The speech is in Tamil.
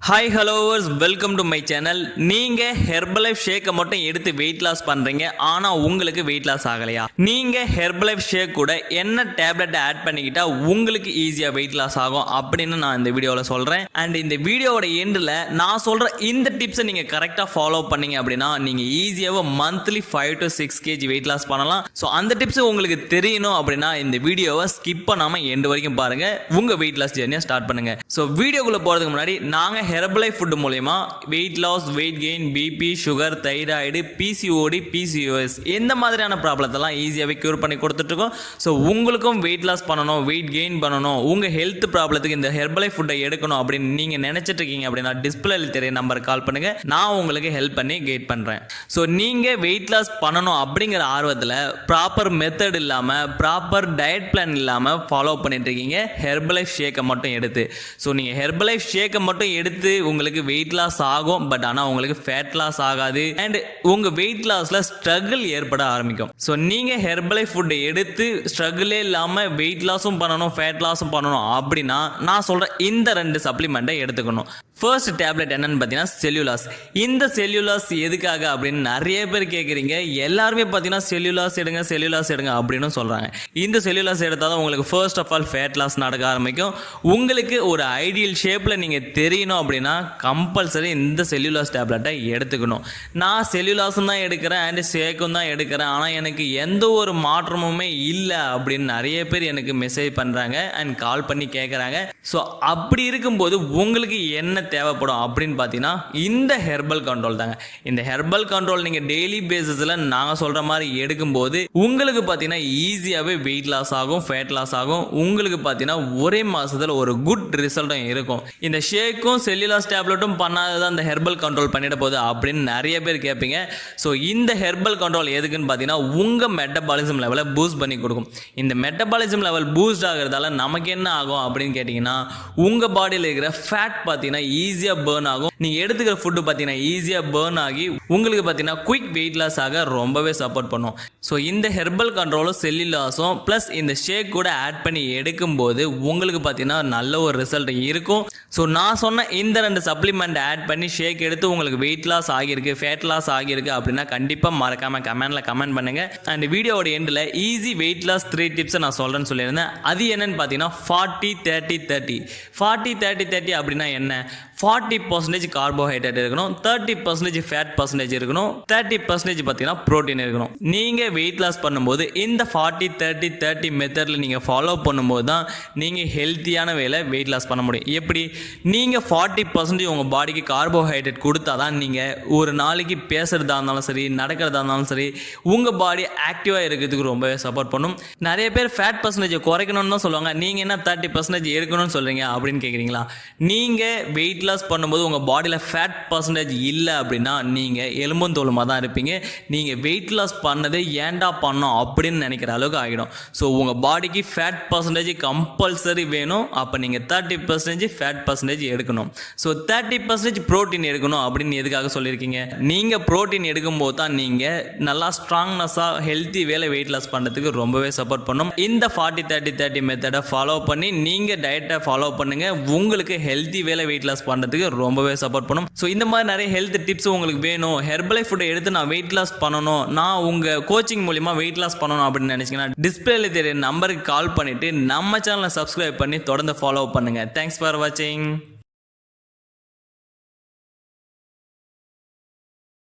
ஹாய் ஹலோவர்ஸ், வெல்கம் டு மை சேனல். நீங்கள் ஹெர்பலைஃப் ஷேக்கை மட்டும் எடுத்து வெயிட் லாஸ் பண்ணுறீங்க, ஆனால் உங்களுக்கு வெயிட் லாஸ் ஆகலையா? நீங்கள் ஹெர்பலைஃப் ஷேக் கூட என்ன டேப்லெட்டை ஆட் பண்ணிக்கிட்டா உங்களுக்கு ஈஸியாக வெயிட் லாஸ் ஆகும் அப்படின்னு நான் இந்த வீடியோவில் சொல்கிறேன். அண்ட் இந்த வீடியோவோட எண்டில் நான் சொல்கிற இந்த டிப்ஸை நீங்கள் கரெக்டாக ஃபாலோ பண்ணீங்க அப்படின்னா நீங்கள் ஈஸியாக monthly 5 to 6 kg weight loss பண்ணலாம். ஸோ அந்த டிப்ஸ் உங்களுக்கு தெரியணும் அப்படின்னா இந்த வீடியோவை ஸ்கிப் பண்ணாமல் எண்டு வரைக்கும் பாருங்கள். உங்கள் வெயிட் லாஸ் ஜெர்னியை ஸ்டார்ட் பண்ணுங்கள். ஸோ வீடியோக்குள்ளே போகிறதுக்கு முன்னாடி நாங்கள் ஹெர்பலைஃப் ஃபுட் மூலமா weight loss, weight gain, BP, sugar, thyroid, PCOD, PCOS இந்த மாதிரியான ப்ராப்ளத்தெல்லாம் ஈஸியாகவே க்யூர் பண்ணி கொடுத்துட்ருக்கோம். ஸோ உங்களுக்கும் வெயிட் லாஸ் பண்ணணும், வெயிட் கெயின் பண்ணணும், உங்கள் ஹெல்த் ப்ராப்ளத்துக்கு இந்த ஹெர்பலைஃப் ஃபுட்டை எடுக்கணும் அப்படின்னு நீங்கள் நினச்சிட்டு இருக்கீங்க அப்படின்னா டிஸ்பிளேல தெரிய நம்பருக்கு கால் பண்ணுங்கள். நான் உங்களுக்கு ஹெல்ப் பண்ணி கைட் பண்ணுறேன். ஸோ நீங்கள் வெயிட் லாஸ் பண்ணணும் அப்படிங்கிற ஆர்வத்தில் ப்ராப்பர் மெத்தட் இல்லாமல், ப்ராப்பர் டயட் பிளான் இல்லாமல் ஃபாலோ பண்ணிட்டு இருக்கீங்க ஹெர்பலைஃப் ஷேக்கை மட்டும் எடுத்து. ஸோ நீங்கள் ஹெர்பலைஃப் ஷேக்கை மட்டும் எடுத்து உங்களுக்கு வெயிட் லாஸ் ஆகும், பட் ஆனால் உங்களுக்கு ஃபேட் லாஸ் ஆகாது. அண்ட் உங்கள் வெயிட் லாஸில் ஸ்ட்ரகிள் ஏற்பட ஆரம்பிக்கும். ஸோ நீங்கள் ஹெர்பலைஃப் ஃபுட்டை எடுத்து ஸ்ட்ரகிளே இல்லாமல் வெயிட் லாஸும் பண்ணணும், ஃபேட் லாஸும் பண்ணணும் அப்படின்னா நான் சொல்கிற இந்த 2 சப்ளிமெண்ட்டை எடுத்துக்கணும். ஃபர்ஸ்ட் டேப்லெட் என்னன்னு பார்த்தீங்கன்னா செல்லுலாஸ். இந்த செல்லுலாஸ் எதுக்காக அப்படின்னு நிறைய பேர் கேட்குறீங்க. எல்லாருமே பார்த்தீங்கன்னா செல்லுலாஸ் எடுங்க, செல்லுலாஸ் எடுங்க அப்படின்னு சொல்கிறாங்க. இந்த செல்லுலாஸ் எடுத்தால் தான் உங்களுக்கு first of all fat loss நடக்க ஆரம்பிக்கும். உங்களுக்கு ஒரு ஐடியல் ஷேப்பில் நீங்கள் தெரியணும் அப்படின்னா கம்பல்சரி இந்த செல்லுலாஸ் டேப்லெட்டை எடுத்துக்கணும். நான் செல்லுலாஸும் தான் எடுக்கிறேன் அண்ட் ஷேக்கும் தான் எடுக்கிறேன், ஆனால் எனக்கு எந்த ஒரு மாற்றமுமே இல்லை அப்படின்னு நிறைய பேர் எனக்கு மெசேஜ் பண்ணுறாங்க அண்ட் கால் பண்ணி கேட்குறாங்க. ஸோ அப்படி இருக்கும்போது உங்களுக்கு என்ன தேவைப்படும் அப்படின்னு பார்த்தீங்கன்னா இந்த ஹெர்பல் கண்ட்ரோல் தாங்க. இந்த ஹெர்பல் கண்ட்ரோல் நீங்கள் டெய்லி பேசிஸில் நாங்கள் சொல்கிற மாதிரி எடுக்கும்போது உங்களுக்கு பார்த்தீங்கன்னா ஈஸியாகவே வெயிட் லாஸ் ஆகும், ஃபேட் லாஸ் ஆகும். உங்களுக்கு பார்த்தீங்கன்னா ஒரே மாதத்தில் ஒரு குட் ரிசல்ட்டும் இருக்கும். இந்த ஷேக்கும் செல்லுலாஸ் டேப்லெட்டும் பண்ணாதான் இந்த ஹெர்பல் கண்ட்ரோல் பண்ணிட போகுது அப்படின்னு நிறைய பேர் கேட்பீங்க. ஸோ இந்த ஹெர்பல் கண்ட்ரோல் எதுக்குன்னு பார்த்தீங்கன்னா உங்கள் மெட்டபாலிசம் லெவலை பூஸ்ட் பண்ணி கொடுக்கும். இந்த மெட்டபாலிசம் லெவல் பூஸ்ட் ஆகிறதால நமக்கு என்ன ஆகும் அப்படின்னு கேட்டிங்கன்னா உங்கள் பாடியில் இருக்கிற ஃபேட் பார்த்தீங்கன்னா ஈஸியாக பேர்ன் ஆகும். நீங்கள் எடுத்துக்கிற ஃபுட்டு பார்த்தீங்கன்னா ஈஸியாக பேர்ன் ஆகி உங்களுக்கு பார்த்தீங்கன்னா குயிக் வெயிட் லாஸ் ஆக ரொம்பவே சப்போர்ட் பண்ணும். ஸோ இந்த ஹெர்பல் கண்ட்ரோலும் செல்லுலாஸும் ப்ளஸ் இந்த ஷேக் கூட ஆட் பண்ணி எடுக்கும்போது உங்களுக்கு பார்த்தீங்கன்னா நல்ல ஒரு ரிசல்ட் இருக்கும். ஸோ நான் சொன்ன இந்த 2 சப்ளிமெண்ட் ஆட் பண்ணி ஷேக் எடுத்து உங்களுக்கு வெயிட் லாஸ் ஆகியிருக்கு, ஃபேட் லாஸ் ஆகியிருக்கு அப்படின்னா கண்டிப்பாக மறக்காமல் கமெண்ட்டில் கமெண்ட் பண்ணுங்கள். அண்ட் வீடியோட எண்டில் ஈஸி வெயிட் லாஸ் 3 டிப்ஸை நான் சொல்கிறேன்னு சொல்லியிருந்தேன். அது என்னன்னு பார்த்தீங்கன்னா 40-30-30. 40-30-30 அப்படின்னா என்ன? 40% கார்போஹைட்ரேட் இருக்கணும், 30% ஃபேட் பர்சன்டேஜ் இருக்கணும், 30% பார்த்தீங்கன்னா ப்ரோட்டீன் இருக்கணும். நீங்கள் வெயிட் லாஸ் பண்ணும்போது இந்த 40-30-30 மெத்தடில் நீங்கள் ஃபாலோ பண்ணும்போது தான் நீங்கள் ஹெல்த்தியான வேலை வெயிட் லாஸ் பண்ண முடியும். எப்படி? நீங்கள் 40% உங்கள் பாடிக்கு கார்போஹைட்ரேட் கொடுத்தா தான் நீங்கள் ஒரு நாளைக்கு பேசுகிறதா இருந்தாலும் சரி, நடக்கிறதா இருந்தாலும் சரி, உங்கள் பாடி ஆக்டிவாக இருக்கிறதுக்கு ரொம்பவே சப்போர்ட் பண்ணும். நிறைய பேர் ஃபேட் பர்சன்டேஜை குறைக்கணும்னு தான் சொல்லுவாங்க. நீங்கள் என்ன 30% எடுக்கணும்னு சொல்கிறீங்க அப்படின்னு கேட்குறீங்களா? நீங்கள் வெயிட் லாஸ் பண்ணும்போது உங்கள் பாடியில் ஃபேட் பர்சன்டேஜ் இல்லை அப்படின்னா நீங்கள் எலும்பும் தோலுமாக தான் இருப்பீங்க. நீங்கள் வெயிட் லாஸ் பண்ணதே ஏன்டா பண்ணோம் அப்படின்னு நினைக்கிற அளவுக்கு ஆகிடும். ஸோ உங்கள் பாடிக்கு ஃபேட் பர்சன்டேஜ் கம்பல்சரி வேணும். அப்போ நீங்கள் 30% ஃபேட் பர்சன்டேஜ் எடுக்கணும். ஸோ 30% ப்ரோட்டீன் எடுக்கணும் அப்படின்னு எதுக்காக சொல்லியிருக்கீங்க? நீங்கள் ப்ரோட்டீன் எடுக்கும்போது தான் நீங்கள் நல்லா ஸ்ட்ராங்னஸாக ஹெல்த்தி வேலை வெயிட் லாஸ் பண்ணுறதுக்கு ரொம்பவே சப்போர்ட் பண்ணும். இந்த 40-30-30 மெத்தடை ஃபாலோ பண்ணி நீங்கள் டயட்டை ஃபாலோ பண்ணுங்கள். உங்களுக்கு ஹெல்த்தி வேலை வெயிட் லாஸ் பண்ணுறதுக்கு ரொம்பவே சப்போர்ட் பண்ணும். ஸோ இந்த மாதிரி நிறைய ஹெல்த் டிப்ஸ் உங்களுக்கு வேணும், ஹெர்பலைஃப் ஃபுட்டை எடுத்து நான் வெயிட் லாஸ் பண்ணணும், நான் உங்கள் கோச்சிங் மூலிமா வெயிட் லாஸ் பண்ணணும் அப்படின்னு நினச்சிங்கன்னா டிஸ்பிளேல தெரிய நம்பருக்கு கால் பண்ணிவிட்டு நம்ம சேனலை சப்ஸ்கிரைப் பண்ணி தொடர்ந்து ஃபாலோ பண்ணுங்கள். தேங்க்ஸ் ஃபார் வாட்சிங்.